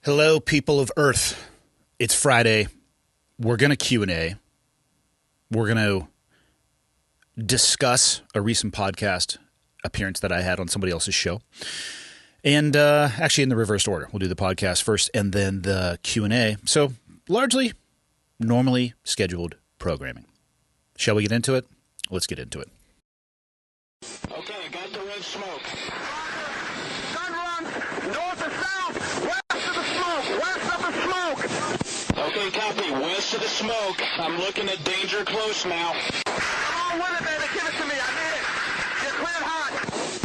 Hello, people of Earth. It's Friday. We're going to Q&A. We're going to discuss a recent podcast appearance that I had on somebody else's show. And actually in the reversed order. We'll do the podcast first and then the Q&A. So largely normally scheduled programming. Shall we get into it? Let's get into it. Okay, got the red smoke. Gun run, north or south, west of the smoke, west of the smoke. Okay, copy, west of the smoke. I'm looking at danger close now. Come on with it, baby, give it to me, I need it. You're cleared hot.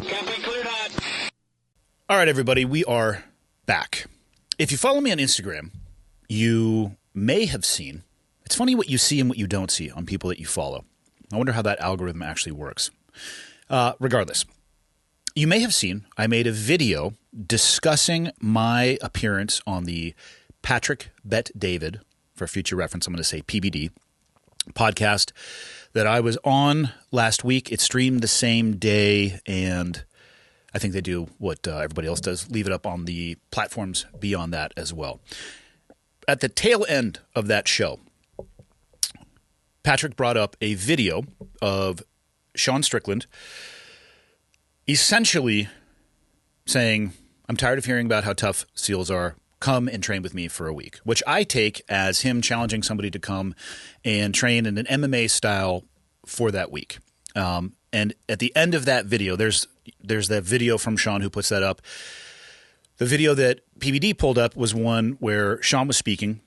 Copy, cleared hot. All right, everybody, we are back. If you follow me on Instagram, you may have seen, it's funny what you see and what you don't see on people that you follow. I wonder how that algorithm actually works. Regardless, you may have seen I made a video discussing my appearance on the Patrick Bet David, for future reference, I'm going to say PBD, podcast that I was on last week. It streamed the same day, and I think they do what everybody else does, leave it up on the platforms beyond that as well. At the tail end of that show, Patrick brought up a video of Sean Strickland essentially saying, I'm tired of hearing about how tough SEALs are. Come and train with me for a week, which I take as him challenging somebody to come and train in an MMA style for that week. And at the end of that video, there's that video from Sean who puts that up. The video that PBD pulled up was one where Sean was speaking,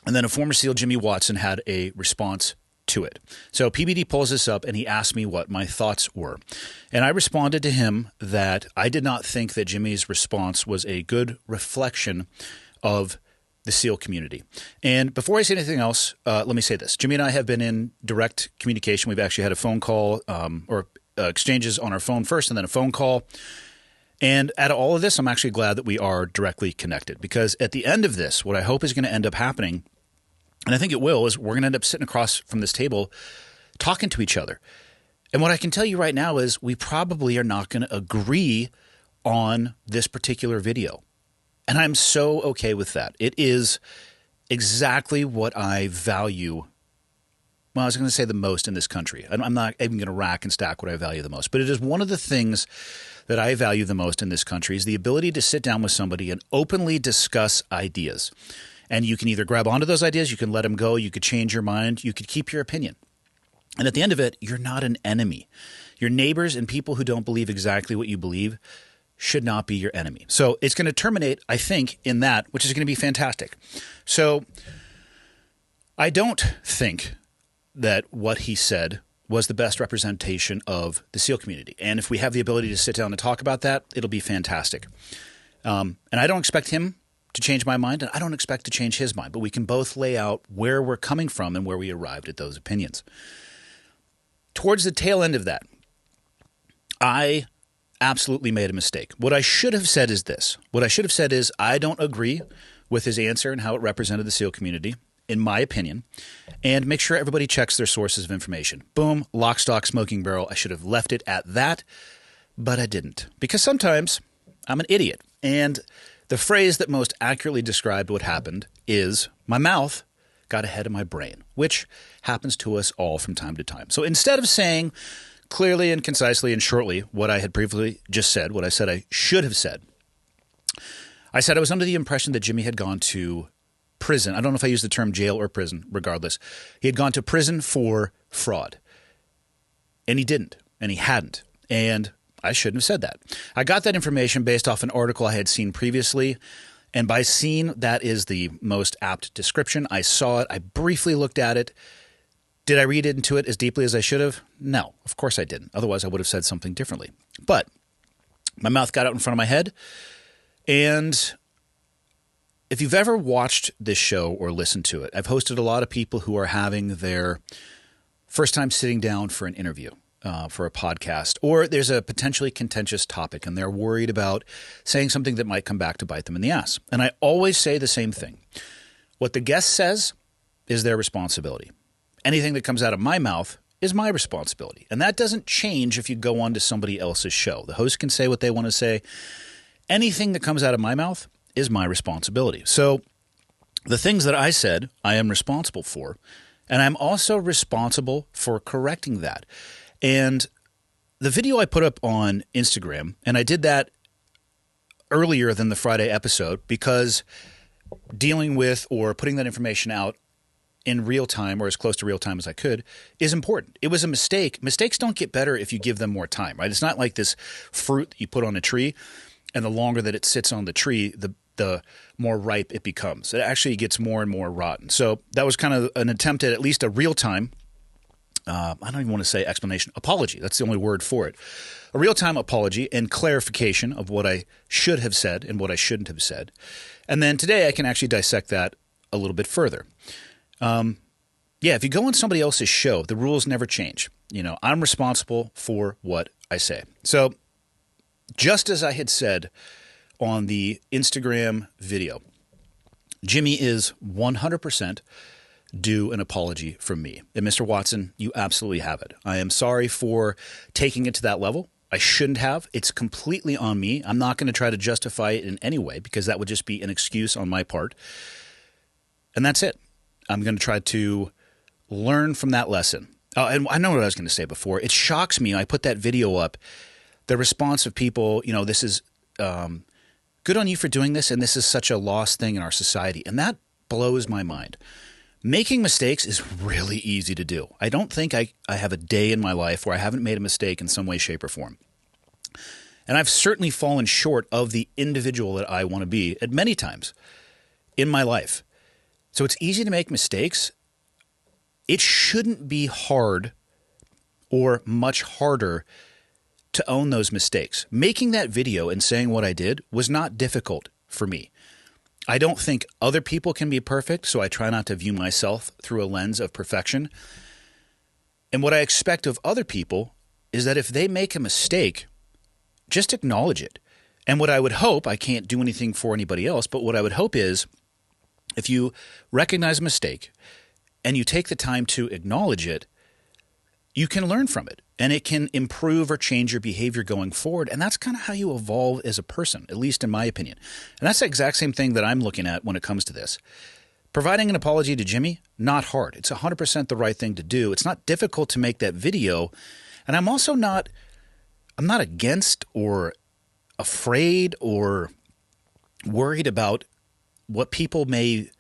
and then a former SEAL, Jimmy Watson, had a response to it. So PBD pulls this up and he asked me what my thoughts were. And I responded to him that I did not think that Jimmy's response was a good reflection of the SEAL community. And before I say anything else, let me say this. Jimmy and I have been in direct communication. We've actually had a phone call or exchanges on our phone first and then a phone call. And out of all of this, I'm actually glad that we are directly connected, because at the end of this, what I hope is going to end up happening, and I think it will, is we're going to end up sitting across from this table talking to each other. And what I can tell you right now is we probably are not going to agree on this particular video. And I'm so okay with that. It is exactly what I value. Well, I was going to say the most in this country. I'm not even going to rack and stack what I value the most. But it is one of the things that I value the most in this country is the ability to sit down with somebody and openly discuss ideas. And you can either grab onto those ideas, you can let them go, you could change your mind, you could keep your opinion. And at the end of it, you're not an enemy. Your neighbors and people who don't believe exactly what you believe should not be your enemy. So it's going to terminate, I think, in that, which is going to be fantastic. So I don't think that what he said was the best representation of the SEAL community. And if we have the ability to sit down and talk about that, it'll be fantastic. And I don't expect him to change my mind, and I don't expect to change his mind, but we can both lay out where we're coming from and where we arrived at those opinions. Towards the tail end of that, I absolutely made a mistake. What I should have said is this. What I should have said is I don't agree with his answer and how it represented the SEAL community, in my opinion, and make sure everybody checks their sources of information. Boom, lock, stock, smoking barrel. I should have left it at that, but I didn't, because sometimes I'm an idiot. And the phrase that most accurately described what happened is my mouth got ahead of my brain, which happens to us all from time to time. So instead of saying clearly and concisely and shortly what I had previously just said, what I said I should have said, I said I was under the impression that Jimmy had gone to prison. I don't know if I used the term jail or prison, regardless. He had gone to prison for fraud. And he didn't, and he hadn't. And I shouldn't have said that. I got that information based off an article I had seen previously, and by seen, that is the most apt description. I saw it. I briefly looked at it. Did I read into it as deeply as I should have? No, of course I didn't. Otherwise, I would have said something differently. But my mouth got out in front of my head, and if you've ever watched this show or listened to it, I've hosted a lot of people who are having their first time sitting down for an interview. For a podcast, or there's a potentially contentious topic and they're worried about saying something that might come back to bite them in the ass. And I always say the same thing. What the guest says is their responsibility. Anything that comes out of my mouth is my responsibility. And that doesn't change if you go on to somebody else's show. The host can say what they want to say. Anything that comes out of my mouth is my responsibility. So the things that I said, I am responsible for, and I'm also responsible for correcting that. And the video I put up on Instagram, and I did that earlier than the Friday episode because dealing with or putting that information out in real time or as close to real time as I could is important. It was a mistake. Mistakes don't get better if you give them more time, right? It's not like this fruit you put on a tree, and the longer that it sits on the tree, the more ripe it becomes. It actually gets more and more rotten. So that was kind of an attempt at least a real-time, I don't even want to say explanation, apology. That's the only word for it. A real-time apology and clarification of what I should have said and what I shouldn't have said. And then today I can actually dissect that a little bit further. If you go on somebody else's show, the rules never change. I'm responsible for what I say. So just as I had said on the Instagram video, Jimmy is 100% due an apology from me. And Mr. Watson, you absolutely have it. I am sorry for taking it to that level. I shouldn't have. It's completely on me. I'm not going to try to justify it in any way because that would just be an excuse on my part. And that's it. I'm going to try to learn from that lesson. And I know what I was going to say before. It shocks me. I put that video up. The response of people, this is good on you for doing this, and this is such a lost thing in our society. And that blows my mind. Making mistakes is really easy to do. I don't think I have a day in my life where I haven't made a mistake in some way, shape, or form. And I've certainly fallen short of the individual that I want to be at many times in my life. So it's easy to make mistakes. It shouldn't be hard or much harder to own those mistakes. Making that video and saying what I did was not difficult for me. I don't think other people can be perfect, so I try not to view myself through a lens of perfection. And what I expect of other people is that if they make a mistake, just acknowledge it. And what I would hope, I can't do anything for anybody else, but what I would hope is if you recognize a mistake and you take the time to acknowledge it, you can learn from it and it can improve or change your behavior going forward. And that's kind of how you evolve as a person, at least in my opinion. And that's the exact same thing that I'm looking at when it comes to this. Providing an apology to Jimmy, not hard. It's 100% the right thing to do. It's not difficult to make that video. And I'm also not against or afraid or worried about what people may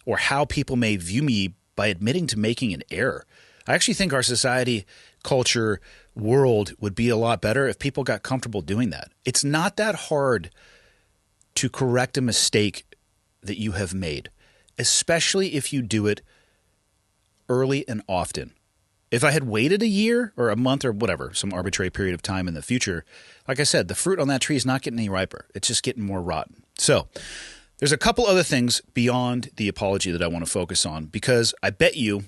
or how people may view me by admitting to making an error. I actually think our society, culture, world would be a lot better if people got comfortable doing that. It's not that hard to correct a mistake that you have made, especially if you do it early and often. If I had waited a year or a month or whatever, some arbitrary period of time in the future, like I said, the fruit on that tree is not getting any riper. It's just getting more rotten. So there's a couple other things beyond the apology that I want to focus on because I bet you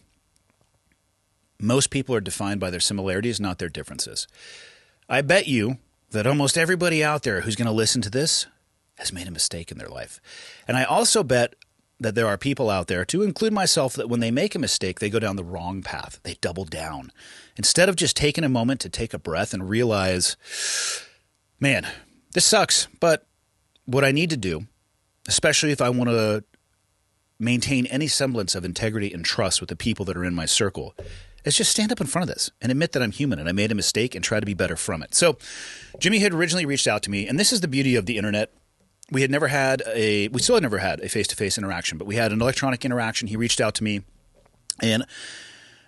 most people are defined by their similarities, not their differences. I bet you that almost everybody out there who's going to listen to this has made a mistake in their life. And I also bet that there are people out there, to include myself, that when they make a mistake, they go down the wrong path. They double down. Instead of just taking a moment to take a breath and realize, man, this sucks, but what I need to do, especially if I want to maintain any semblance of integrity and trust with the people that are in my circle, is just stand up in front of this and admit that I'm human and I made a mistake and try to be better from it. So Jimmy had originally reached out to me, and this is the beauty of the internet. We still had never had a face-to-face interaction, but we had an electronic interaction. He reached out to me, and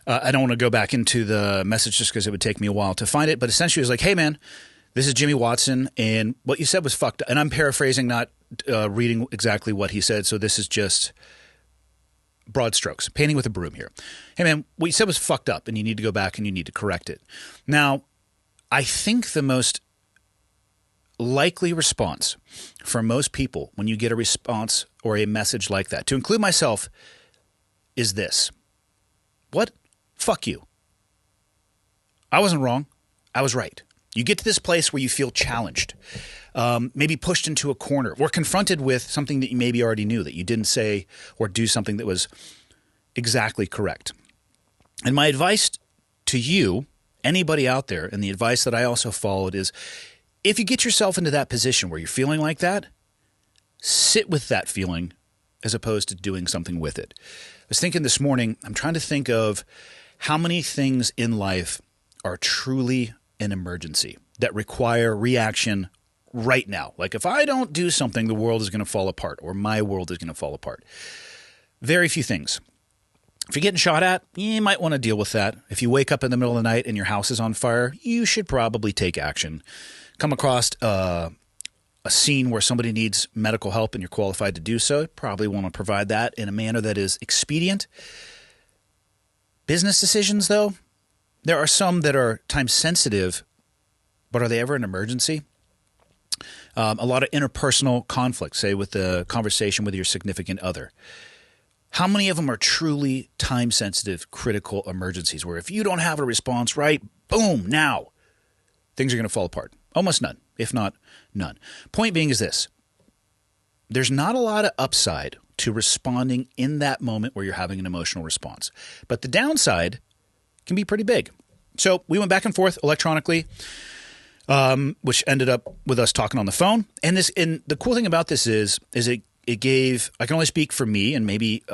I don't want to go back into the message just because it would take me a while to find it, but essentially it was like, hey man, this is Jimmy Watson, and what you said was fucked up. And I'm paraphrasing, not reading exactly what he said, so this is just broad strokes, painting with a broom here. Hey man, what you said was fucked up, and you need to go back and you need to correct it. Now, I think the most likely response for most people when you get a response or a message like that, to include myself, is this. What? Fuck you. I wasn't wrong. I was right. You get to this place where you feel challenged, maybe pushed into a corner or confronted with something that you maybe already knew, that you didn't say or do something that was exactly correct. And my advice to you, anybody out there, and the advice that I also followed is, if you get yourself into that position where you're feeling like that, sit with that feeling as opposed to doing something with it. I was thinking this morning, I'm trying to think of how many things in life are truly an emergency that require reaction right now. Like if I don't do something, the world is going to fall apart, or my world is going to fall apart. Very few things. If you're getting shot at, you might want to deal with that. If you wake up in the middle of the night and your house is on fire, you should probably take action. Come across a scene where somebody needs medical help and you're qualified to do so, probably want to provide that in a manner that is expedient. Business decisions, though, there are some that are time sensitive, but are they ever an emergency? A lot of interpersonal conflict, say with the conversation with your significant other. How many of them are truly time-sensitive, critical emergencies where if you don't have a response right, boom, now, things are going to fall apart? Almost none, if not none. Point being is this. There's not a lot of upside to responding in that moment where you're having an emotional response. But the downside can be pretty big. So we went back and forth electronically, which ended up with us talking on the phone. And the cool thing about this is it gave, I can only speak for me, and maybe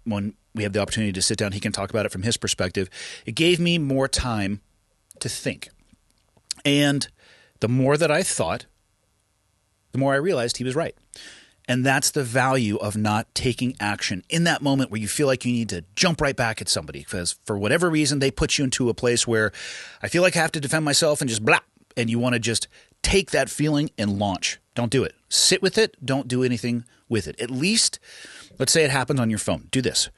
when we have the opportunity to sit down, he can talk about it from his perspective. It gave me more time to think. And the more that I thought, the more I realized he was right. And that's the value of not taking action in that moment where you feel like you need to jump right back at somebody because for whatever reason, they put you into a place where I feel like I have to defend myself and just blah, and you want to just take that feeling and launch. Don't do it. Sit with it. Don't do anything with it. At least, let's say it happens on your phone. Do this.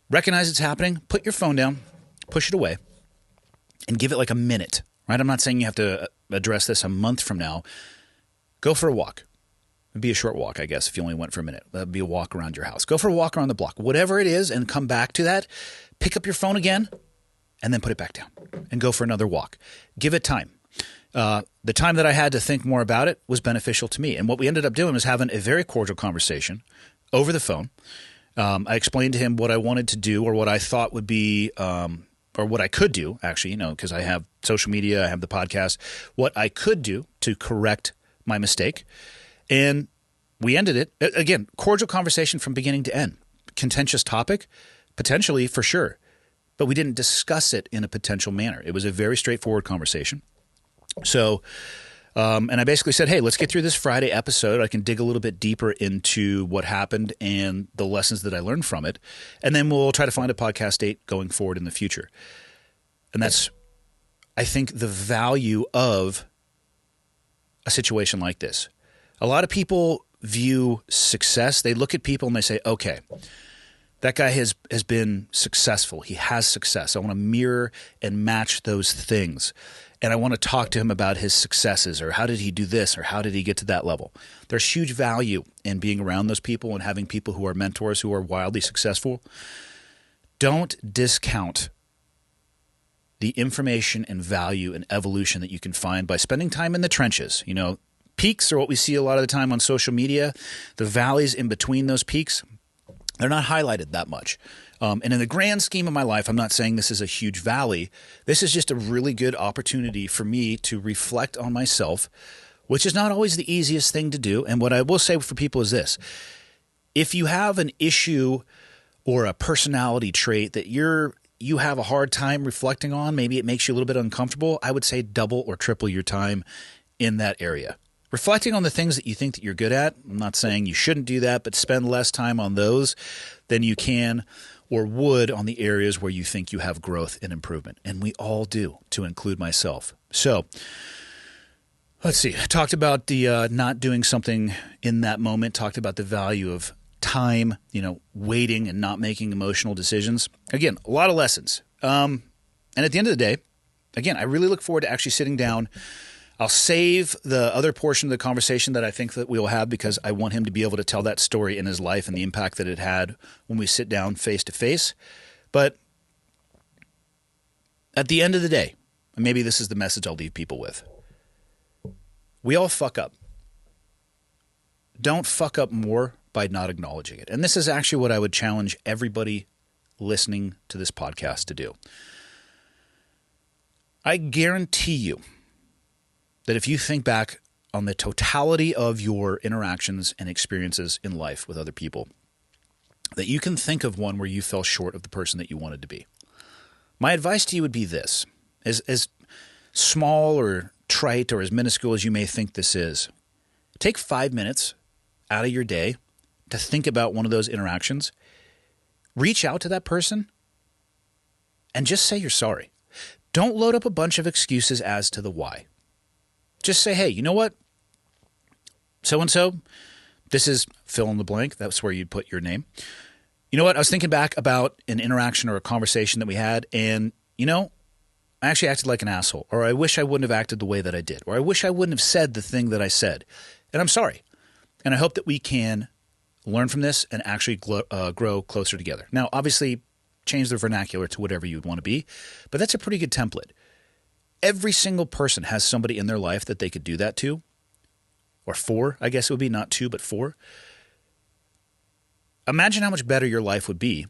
Recognize it's happening. Put your phone down. Push it away. And give it like a minute. Right? I'm not saying you have to address this a month from now. Go for a walk. It'd be a short walk, I guess, if you only went for a minute. That'd be a walk around your house. Go for a walk around the block. Whatever it is, and come back to that. Pick up your phone again, and then put it back down. And go for another walk. Give it time. The time that I had to think more about it was beneficial to me. And what we ended up doing was having a very cordial conversation over the phone. I explained to him what I wanted to do or what I thought would be or what I could do, actually, because I have social media, I have the podcast, what I could do to correct my mistake. And we ended it, again, cordial conversation from beginning to end. Contentious topic, potentially for sure, but we didn't discuss it in a potential manner. It was a very straightforward conversation. So, and I basically said, hey, let's get through this Friday episode. I can dig a little bit deeper into what happened and the lessons that I learned from it. And then we'll try to find a podcast date going forward in the future. And that's, I think, the value of a situation like this. A lot of people view success. They look at people and they say, okay, that guy has been successful. He has success. I want to mirror and match those things. And I want to talk to him about his successes or how did he do this or how did he get to that level. There's huge value in being around those people and having people who are mentors who are wildly successful. Don't discount the information and value and evolution that you can find by spending time in the trenches. Peaks are what we see a lot of the time on social media. The valleys in between those peaks, they're not highlighted that much. And in the grand scheme of my life, I'm not saying this is a huge valley. This is just a really good opportunity for me to reflect on myself, which is not always the easiest thing to do. And what I will say for people is this. If you have an issue or a personality trait that you have a hard time reflecting on, maybe it makes you a little bit uncomfortable, I would say double or triple your time in that area. Reflecting on the things that you think that you're good at, I'm not saying you shouldn't do that, but spend less time on those than you can or would on the areas where you think you have growth and improvement. And we all do, to include myself. So let's see. I talked about the not doing something in that moment, talked about the value of time, waiting and not making emotional decisions. Again, a lot of lessons. And at the end of the day, again, I really look forward to actually sitting down. I'll save the other portion of the conversation that I think that we'll have because I want him to be able to tell that story in his life and the impact that it had when we sit down face to face. But at the end of the day, and maybe this is the message I'll leave people with, we all fuck up. Don't fuck up more by not acknowledging it. And this is actually what I would challenge everybody listening to this podcast to do. I guarantee you that if you think back on the totality of your interactions and experiences in life with other people that you can think of one where you fell short of the person that you wanted to be. My advice to you would be this: as small or trite or as minuscule as you may think this is, take 5 minutes out of your day to think about one of those interactions. Reach out to that person and just say you're sorry. Don't load up a bunch of excuses as to the why. Just say, hey, you know what? So-and-so, this is fill in the blank. That's where you'd put your name. You know what? I was thinking back about an interaction or a conversation that we had, and, I actually acted like an asshole, or I wish I wouldn't have acted the way that I did, or I wish I wouldn't have said the thing that I said, and I'm sorry. And I hope that we can learn from this and actually grow closer together. Now, obviously, change the vernacular to whatever you would want to be, but that's a pretty good template. Every single person has somebody in their life that they could do that to, or for, I guess it would be, not two, but for. Imagine how much better your life would be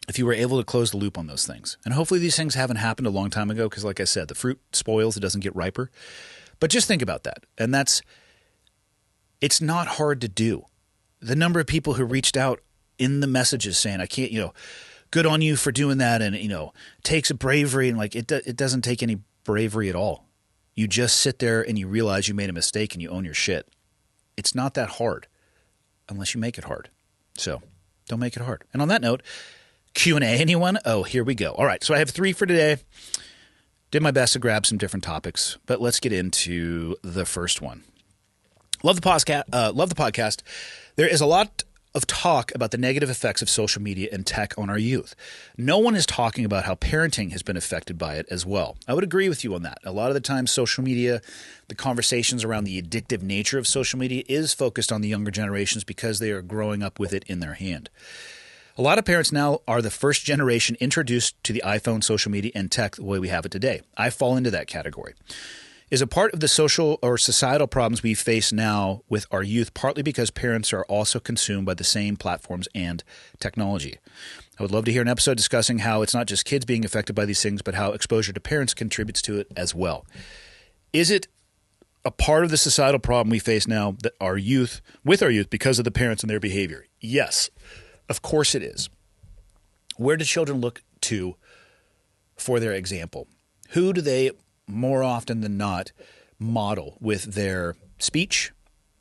if you were able to close the loop on those things. And hopefully these things haven't happened a long time ago because, like I said, the fruit spoils, it doesn't get riper. But just think about that. And it's not hard to do. The number of people who reached out in the messages saying, I can't, good on you for doing that, and, takes a bravery, and it doesn't take any bravery at all. You just sit there and you realize you made a mistake and you own your shit. It's not that hard unless you make it hard. So don't make it hard. And on that note, Q&A, anyone? Oh, here we go. All right, so I have 3 for today. Did my best to grab some different topics, but let's get into the first one. Love the podcast. There is a lot of talk about the negative effects of social media and tech on our youth. No one is talking about how parenting has been affected by it as well. I would agree with you on that. A lot of the time, social media, the conversations around the addictive nature of social media is focused on the younger generations because they are growing up with it in their hand. A lot of parents now are the first generation introduced to the iPhone, social media, and tech the way we have it today. I fall into that category. Is a part of the social or societal problems we face now with our youth, partly because parents are also consumed by the same platforms and technology. I would love to hear an episode discussing how it's not just kids being affected by these things, but how exposure to parents contributes to it as well. Is it a part of the societal problem we face now that our youth because of the parents and their behavior? Yes, of course it is. Where do children look to for their example? Who do they more often than not model with their speech,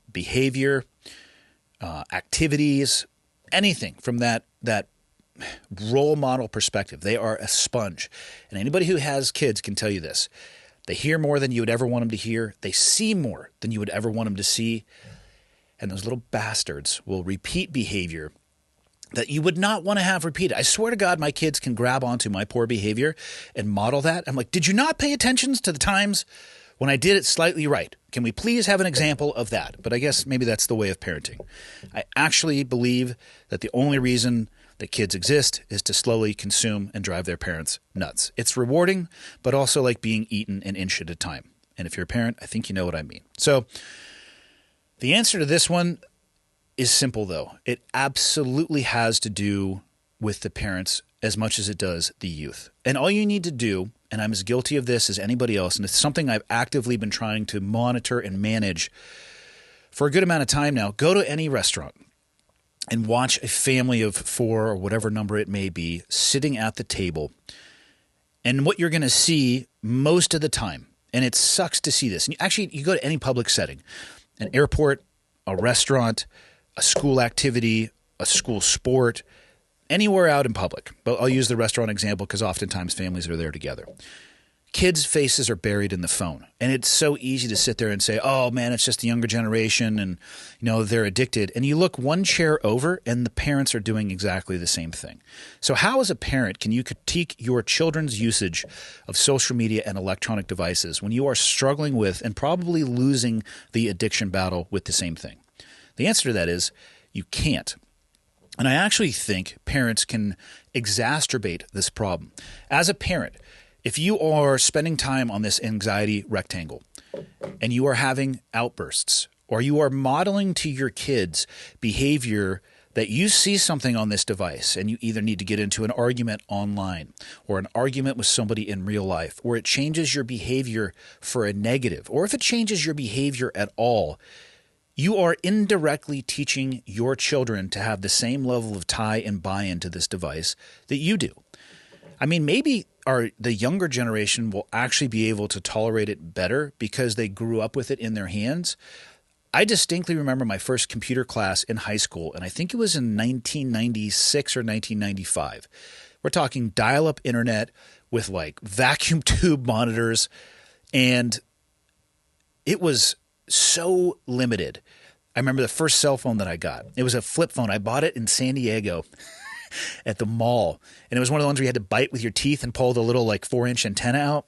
behavior, activities, anything from that role model perspective? They are a sponge. And anybody who has kids can tell you this. They hear more than you would ever want them to hear. They see more than you would ever want them to see. And those little bastards will repeat behavior that you would not want to have repeated. I swear to God, my kids can grab onto my poor behavior and model that. I'm like, did you not pay attention to the times when I did it slightly right? Can we please have an example of that? But I guess maybe that's the way of parenting. I actually believe that the only reason that kids exist is to slowly consume and drive their parents nuts. It's rewarding, but also like being eaten an inch at a time. And if you're a parent, I think you know what I mean. So the answer to this one is simple, though. It absolutely has to do with the parents as much as it does the youth. And all you need to do, and I'm as guilty of this as anybody else, and it's something I've actively been trying to monitor and manage for a good amount of time now, go to any restaurant and watch a family of 4 or whatever number it may be sitting at the table. And what you're going to see most of the time, and it sucks to see this, and you go to any public setting, an airport, a restaurant, a school activity, a school sport, anywhere out in public. But I'll use the restaurant example because oftentimes families are there together. Kids' faces are buried in the phone. And it's so easy to sit there and say, oh, man, it's just the younger generation and, they're addicted. And you look one chair over and the parents are doing exactly the same thing. So how, as a parent, can you critique your children's usage of social media and electronic devices when you are struggling with and probably losing the addiction battle with the same thing? The answer to that is you can't. And I actually think parents can exacerbate this problem. As a parent, if you are spending time on this anxiety rectangle and you are having outbursts or you are modeling to your kids behavior that you see something on this device and you either need to get into an argument online or an argument with somebody in real life, or it changes your behavior for a negative, or if it changes your behavior at all, you are indirectly teaching your children to have the same level of tie and buy-in to this device that you do. I mean, maybe the younger generation will actually be able to tolerate it better because they grew up with it in their hands. I distinctly remember my first computer class in high school, and I think it was in 1996 or 1995. We're talking dial-up internet with like vacuum tube monitors, and it was so limited. I remember the first cell phone that I got. It was a flip phone. I bought it in San Diego at the mall, and it was one of the ones where you had to bite with your teeth and pull the little like 4-inch antenna out.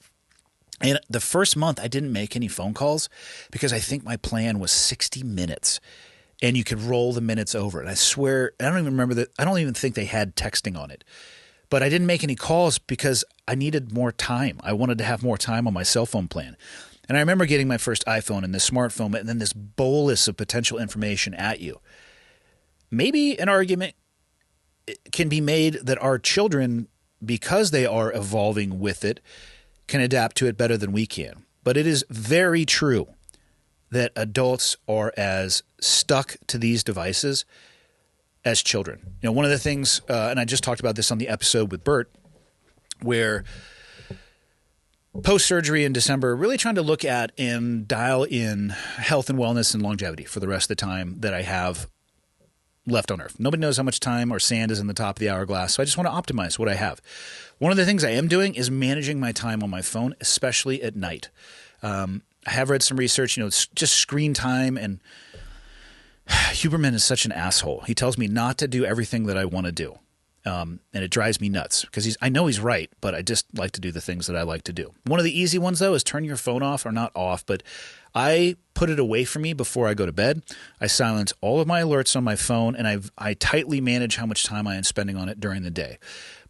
And the first month I didn't make any phone calls because I think my plan was 60 minutes and you could roll the minutes over. And I swear, I don't even remember that. I don't even think they had texting on it, but I didn't make any calls because I needed more time. I wanted to have more time on my cell phone plan. And I remember getting my first iPhone and this smartphone and then this bolus of potential information at you. Maybe an argument can be made that our children, because they are evolving with it, can adapt to it better than we can. But it is very true that adults are as stuck to these devices as children. You know, one of the things, and I just talked about this on the episode with Bert, where post-surgery in December, really trying to look at and dial in health and wellness and longevity for the rest of the time that I have left on Earth. Nobody knows how much time or sand is in the top of the hourglass, so I just want to optimize what I have. One of the things I am doing is managing my time on my phone, especially at night. I have read some research, it's just screen time, and Huberman is such an asshole. He tells me not to do everything that I want to do, and it drives me nuts because I know he's right, but I just like to do the things that I like to do. One of the easy ones, though, is turn your phone off, or not off, but I put it away from me before I go to bed. I silence all of my alerts on my phone, and I tightly manage how much time I am spending on it during the day.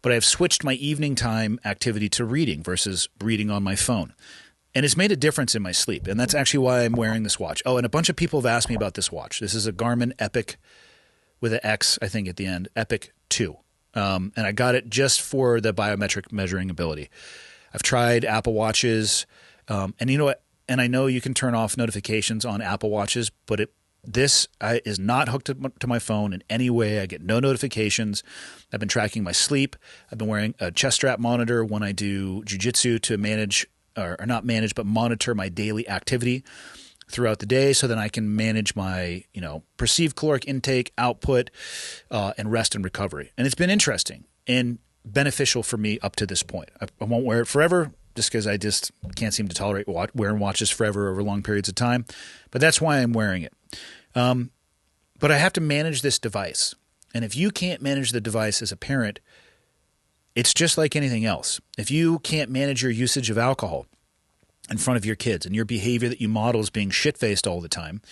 But I've switched my evening time activity to reading versus reading on my phone. And it's made a difference in my sleep, and that's actually why I'm wearing this watch. Oh, and a bunch of people have asked me about this watch. This is a Garmin Epic with an X, I think, at the end, Epic 2. And I got it just for the biometric measuring ability. I've tried Apple Watches, and you know what? And I know you can turn off notifications on Apple Watches, but this is not hooked to my phone in any way. I get no notifications. I've been tracking my sleep. I've been wearing a chest strap monitor when I do jiu-jitsu to manage, or not manage, but monitor my daily activity throughout the day so that I can manage my, perceived caloric intake, output, and rest and recovery. And it's been interesting and beneficial for me up to this point. I won't wear it forever, just because I just can't seem to tolerate wearing watches forever over long periods of time. But that's why I'm wearing it. But I have to manage this device. And if you can't manage the device as a parent, it's just like anything else. If you can't manage your usage of alcohol in front of your kids and your behavior that you model is being shit-faced all the time,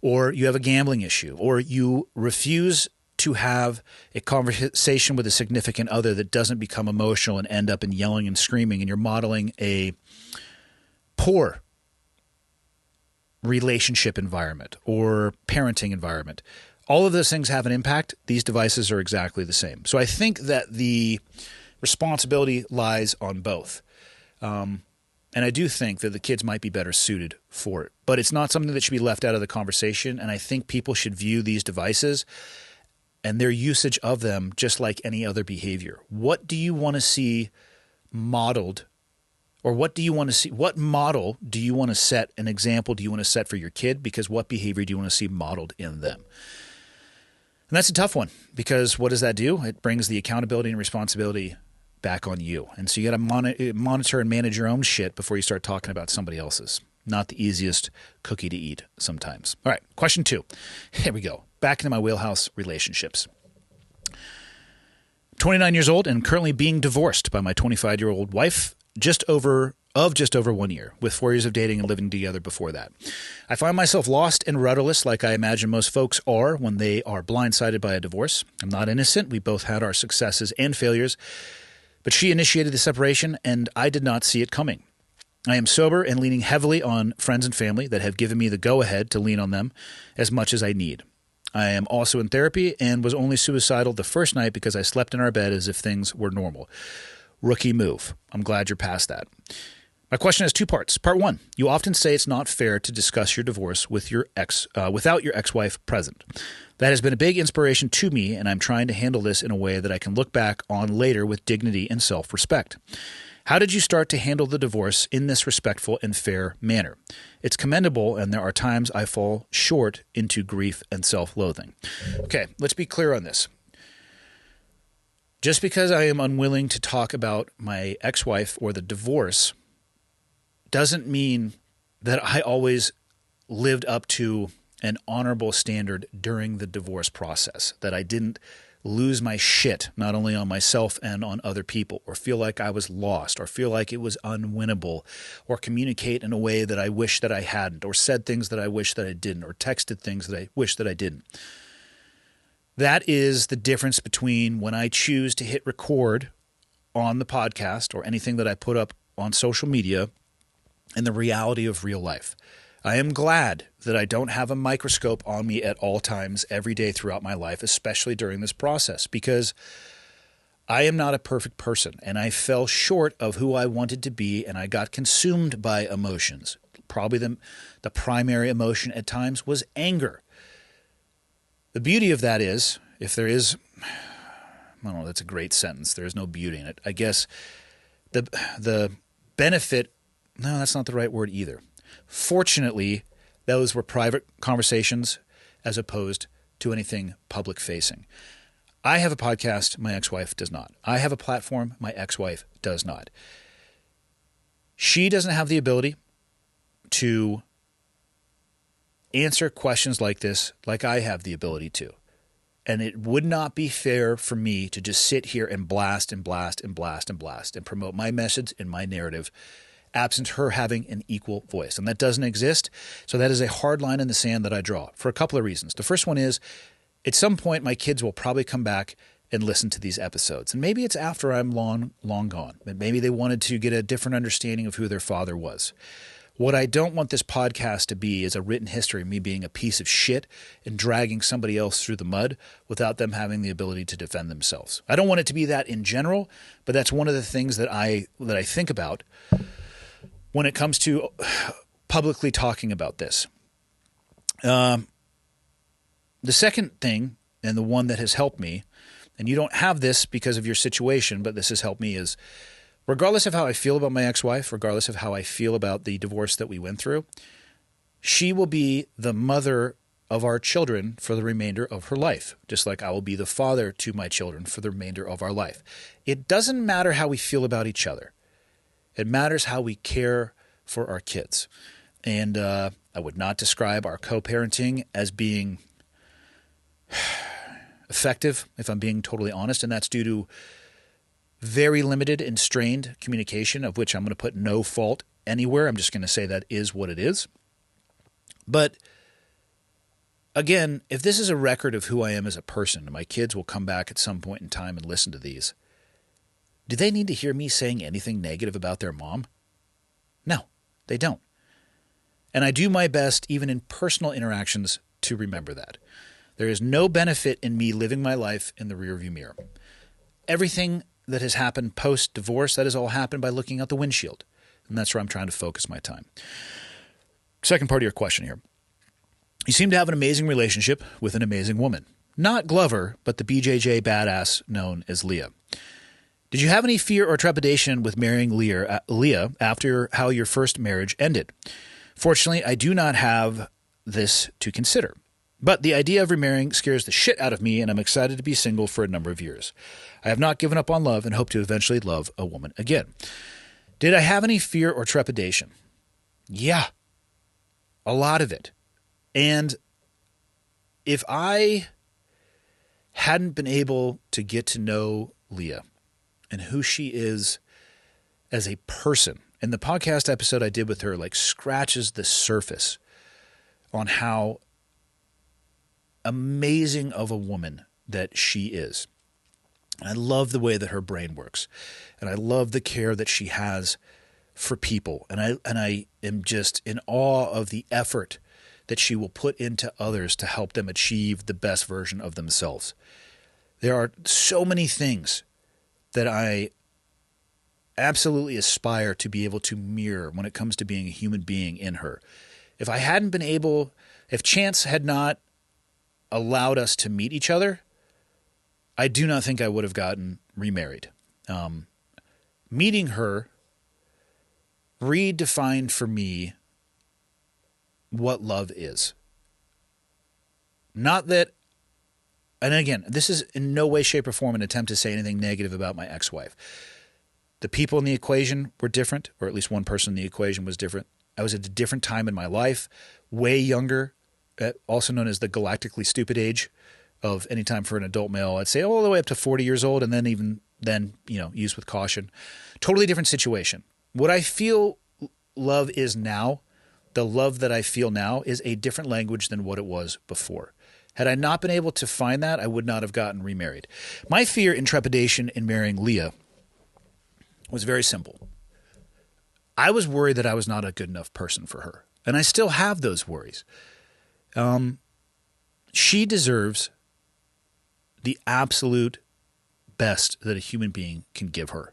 or you have a gambling issue, or you refuse to have a conversation with a significant other that doesn't become emotional and end up in yelling and screaming, and you're modeling a poor relationship environment or parenting environment, all of those things have an impact. These devices are exactly the same. So I think that the responsibility lies on both. And I do think that the kids might be better suited for it, but it's not something that should be left out of the conversation. And I think people should view these devices and their usage of them just like any other behavior. What do you want to see modeled, or what do you want to see? What model do you want to set? An example do you want to set for your kid? Because what behavior do you want to see modeled in them? And that's a tough one, because what does that do? It brings the accountability and responsibility back on you. And so you got to monitor and manage your own shit before you start talking about somebody else's. Not the easiest cookie to eat sometimes. All right, question 2. Here we go. Back into my wheelhouse, relationships. 29 years old and currently being divorced by my 25-year-old wife just over 1 year, with 4 years of dating and living together before that. I find myself lost and rudderless, like I imagine most folks are when they are blindsided by a divorce. I'm not innocent. We both had our successes and failures, but she initiated the separation and I did not see it coming. I am sober and leaning heavily on friends and family that have given me the go-ahead to lean on them as much as I need. I am also in therapy and was only suicidal the first night because I slept in our bed as if things were normal. Rookie move. I'm glad you're past that. My question has two parts. Part one, you often say it's not fair to discuss your divorce with your without your ex-wife present. That has been a big inspiration to me, and I'm trying to handle this in a way that I can look back on later with dignity and self-respect. How did you start to handle the divorce in this respectful and fair manner? It's commendable, and there are times I fall short into grief and self-loathing. Okay, let's be clear on this. Just because I am unwilling to talk about my ex-wife or the divorce doesn't mean that I always lived up to an honorable standard during the divorce process, that I didn't lose my shit, not only on myself and on other people, or feel like I was lost, or feel like it was unwinnable, or communicate in a way that I wish that I hadn't, or said things that I wish that I didn't, or texted things that I wish that I didn't. That is the difference between when I choose to hit record on the podcast or anything that I put up on social media and the reality of real life. I am glad that I don't have a microscope on me at all times every day throughout my life, especially during this process, because I am not a perfect person and I fell short of who I wanted to be, and I got consumed by emotions. Probably the primary emotion at times was anger. The beauty of that is, if there is, I don't know, that's a great sentence. There is no beauty in it. I guess the benefit, no, that's not the right word either. Fortunately, those were private conversations as opposed to anything public facing. I have a podcast, my ex-wife does not. I have a platform, my ex-wife does not. She doesn't have the ability to answer questions like this like I have the ability to. And it would not be fair for me to just sit here and blast and blast and blast and blast and promote my message and my narrative absent her having an equal voice. And that doesn't exist. So that is a hard line in the sand that I draw for a couple of reasons. The first one is, at some point, my kids will probably come back and listen to these episodes. And maybe it's after I'm long gone. But maybe they wanted to get a different understanding of who their father was. What I don't want this podcast to be is a written history of me being a piece of shit and dragging somebody else through the mud without them having the ability to defend themselves. I don't want it to be that in general, but that's one of the things that I think about when it comes to publicly talking about this. The second thing, and the one that has helped me, and you don't have this because of your situation, but this has helped me, is regardless of how I feel about my ex-wife, regardless of how I feel about the divorce that we went through, she will be the mother of our children for the remainder of her life, just like I will be the father to my children for the remainder of our life. It doesn't matter how we feel about each other. It matters how we care for our kids. And I would not describe our co-parenting as being effective, if I'm being totally honest, and that's due to very limited and strained communication, of which I'm going to put no fault anywhere. I'm just going to say that is what it is. But again, if this is a record of who I am as a person, and my kids will come back at some point in time and listen to these, do they need to hear me saying anything negative about their mom? No, they don't. And I do my best, even in personal interactions, to remember that. There is no benefit in me living my life in the rearview mirror. Everything that has happened post-divorce, that has all happened by looking out the windshield. And that's where I'm trying to focus my time. Second part of your question here. You seem to have an amazing relationship with an amazing woman. Not Glover, but the BJJ badass known as Leah. Did you have any fear or trepidation with marrying Leah after how your first marriage ended? Fortunately, I do not have this to consider. But the idea of remarrying scares the shit out of me, and I'm excited to be single for a number of years. I have not given up on love and hope to eventually love a woman again. Did I have any fear or trepidation? Yeah, a lot of it. And if I hadn't been able to get to know Leah and who she is as a person, and the podcast episode I did with her like scratches the surface on how amazing of a woman that she is. And I love the way that her brain works. And I love the care that she has for people. And I am just in awe of the effort that she will put into others to help them achieve the best version of themselves. There are so many things that I absolutely aspire to be able to mirror when it comes to being a human being in her. If chance had not allowed us to meet each other, I do not think I would have gotten remarried. Meeting her redefined for me what love is. Not that, and again, this is in no way, shape, or form an attempt to say anything negative about my ex-wife. The people in the equation were different, or at least one person in the equation was different. I was at a different time in my life, way younger, also known as the galactically stupid age of any time for an adult male. I'd say all the way up to 40 years old, and then even then, use with caution. Totally different situation. What I feel love is now, the love that I feel now, is a different language than what it was before. Had I not been able to find that, I would not have gotten remarried. My fear and trepidation in marrying Leah was very simple. I was worried that I was not a good enough person for her. And I still have those worries. She deserves the absolute best that a human being can give her.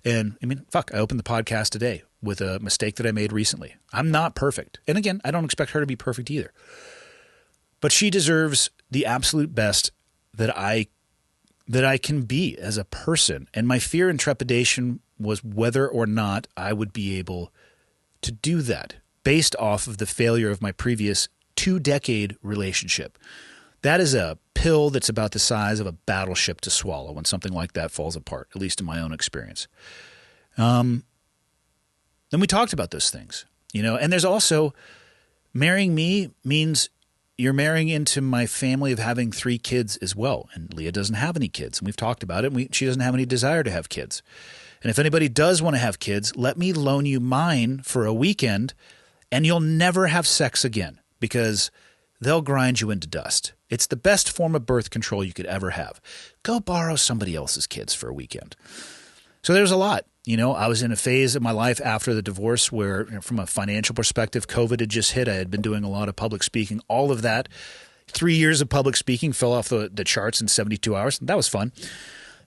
And I opened the podcast today with a mistake that I made recently. I'm not perfect. And again, I don't expect her to be perfect either. But she deserves the absolute best that I can be as a person. And my fear and trepidation was whether or not I would be able to do that based off of the failure of my previous 2-decade relationship. That is a pill that's about the size of a battleship to swallow when something like that falls apart, at least in my own experience. Then we talked about those things, and there's also marrying me means you're marrying into my family of having 3 kids as well. And Leah doesn't have any kids. And we've talked about it. And she doesn't have any desire to have kids. And if anybody does want to have kids, let me loan you mine for a weekend and you'll never have sex again because they'll grind you into dust. It's the best form of birth control you could ever have. Go borrow somebody else's kids for a weekend. So there's a lot. I was in a phase of my life after the divorce where, from a financial perspective, COVID had just hit. I had been doing a lot of public speaking. All of that, 3 years of public speaking fell off the charts in 72 hours. That was fun.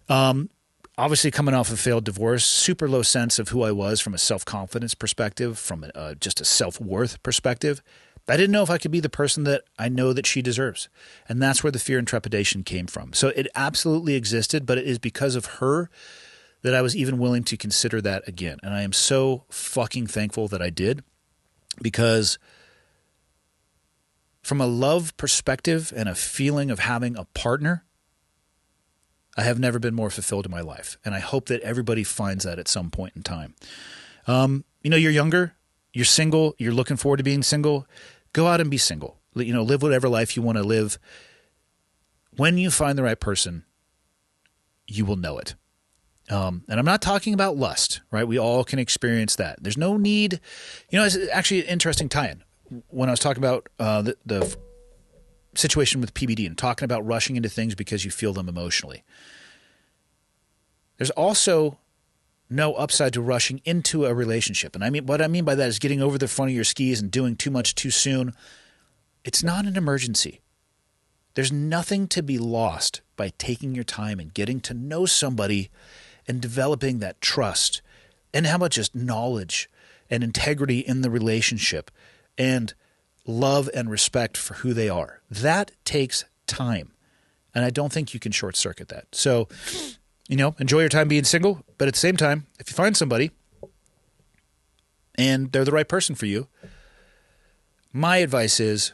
Obviously, coming off a failed divorce, super low sense of who I was from a self-confidence perspective, from just a self-worth perspective. I didn't know if I could be the person that I know that she deserves. And that's where the fear and trepidation came from. So it absolutely existed, but it is because of her that I was even willing to consider that again. And I am so fucking thankful that I did, because from a love perspective and a feeling of having a partner, I have never been more fulfilled in my life. And I hope that everybody finds that at some point in time. You're younger, you're single, you're looking forward to being single. Go out and be single. Live whatever life you want to live. When you find the right person, you will know it. And I'm not talking about lust, right? We all can experience that. There's no need. It's actually an interesting tie-in. When I was talking about the situation with PBD and talking about rushing into things because you feel them emotionally, there's also no upside to rushing into a relationship. And what I mean by that is getting over the front of your skis and doing too much too soon. It's not an emergency. There's nothing to be lost by taking your time and getting to know somebody and developing that trust and how much just knowledge and integrity in the relationship and love and respect for who they are. That takes time. And I don't think you can short circuit that. So, enjoy your time being single, but at the same time, if you find somebody and they're the right person for you, my advice is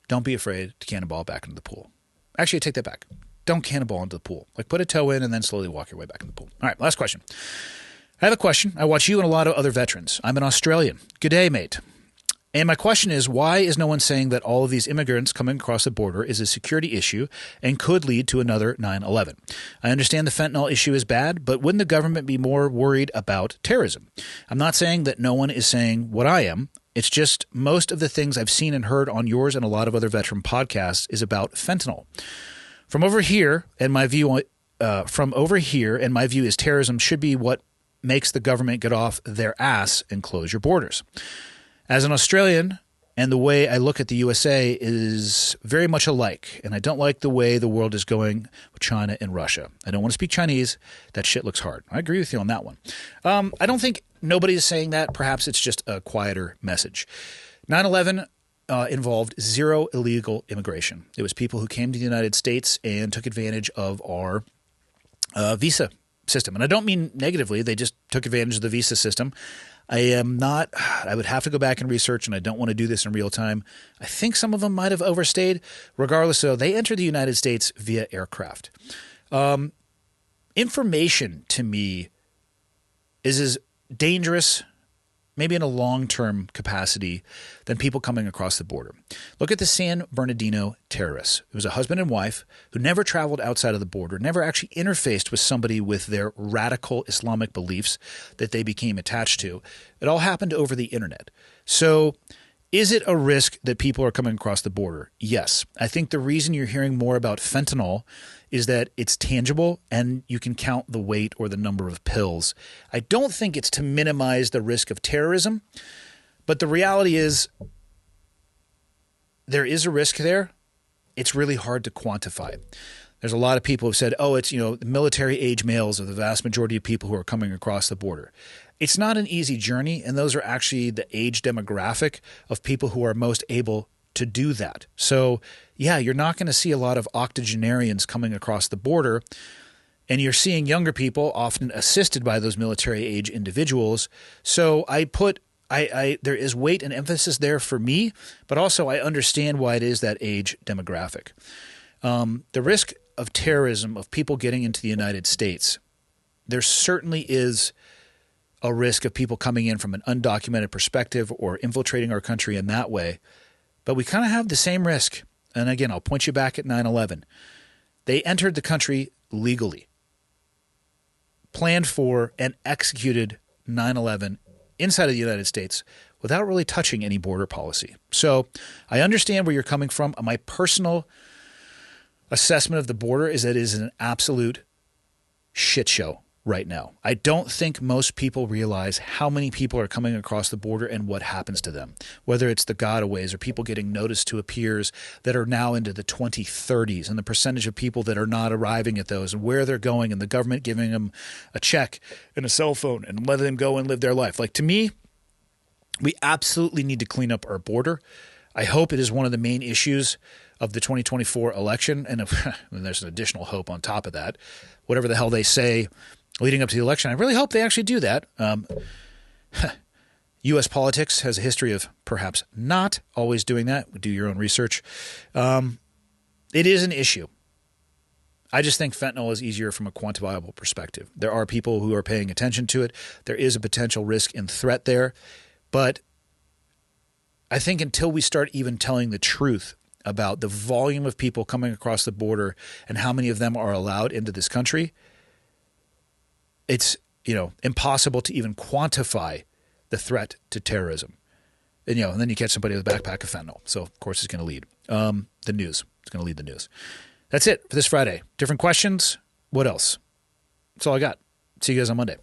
don't be afraid to cannonball back into the pool. Actually, I take that back. Don't cannonball into the pool. Put a toe in and then slowly walk your way back in the pool. All right, last question. I have a question. I watch you and a lot of other veterans. I'm an Australian. Good day, mate. And my question is, why is no one saying that all of these immigrants coming across the border is a security issue and could lead to another 9/11? I understand the fentanyl issue is bad, but wouldn't the government be more worried about terrorism? I'm not saying that no one is saying what I am. It's just most of the things I've seen and heard on yours and a lot of other veteran podcasts is about fentanyl. From over here, and my view is terrorism should be what makes the government get off their ass and close your borders. As an Australian, and the way I look at the USA is very much alike. And I don't like the way the world is going with China and Russia. I don't want to speak Chinese. That shit looks hard. I agree with you on that one. I don't think nobody is saying that. Perhaps it's just a quieter message. 9/11 involved zero illegal immigration. It was people who came to the United States and took advantage of our visa system. And I don't mean negatively. They just took advantage of the visa system. I would have to go back and research, and I don't want to do this in real time. I think some of them might have overstayed. Regardless, though, they entered the United States via aircraft. Information to me is as dangerous, maybe in a long-term capacity, than people coming across the border. Look at the San Bernardino terrorists. It was a husband and wife who never traveled outside of the border, never actually interfaced with somebody with their radical Islamic beliefs that they became attached to. It all happened over the internet. So is it a risk that people are coming across the border? Yes. I think the reason you're hearing more about fentanyl is that it's tangible and you can count the weight or the number of pills. I don't think it's to minimize the risk of terrorism, but the reality is there is a risk there. It's really hard to quantify. There's a lot of people who have said, oh, it's, military age males are the vast majority of people who are coming across the border. It's not an easy journey, and those are actually the age demographic of people who are most able to do that. So, yeah, you're not going to see a lot of octogenarians coming across the border, and you're seeing younger people often assisted by those military age individuals. So there is weight and emphasis there for me, but also I understand why it is that age demographic. The risk of terrorism, of people getting into the United States, there certainly is a risk of people coming in from an undocumented perspective or infiltrating our country in that way. But we kind of have the same risk. And again, I'll point you back at 9/11. They entered the country legally, planned for and executed 9/11 inside of the United States without really touching any border policy. So I understand where you're coming from. My personal assessment of the border is that it is an absolute shit show right now. I don't think most people realize how many people are coming across the border and what happens to them, whether it's the gotaways or people getting notice to appears that are now into the 2030s, and the percentage of people that are not arriving at those and where they're going, and the government giving them a check and a cell phone and letting them go and live their life. Like, to me, we absolutely need to clean up our border. I hope it is one of the main issues of the 2024 election. And there's an additional hope on top of that. Whatever the hell they say leading up to the election, I really hope they actually do that. U.S. politics has a history of perhaps not always doing that. Do your own research. It is an issue. I just think fentanyl is easier from a quantifiable perspective. There are people who are paying attention to it. There is a potential risk and threat there. But I think until we start even telling the truth about the volume of people coming across the border and how many of them are allowed into this country, it's, impossible to even quantify the threat to terrorism. And, and then you catch somebody with a backpack of fentanyl. So, of course, it's going to lead the news. It's going to lead the news. That's it for this Friday. Different questions? What else? That's all I got. See you guys on Monday.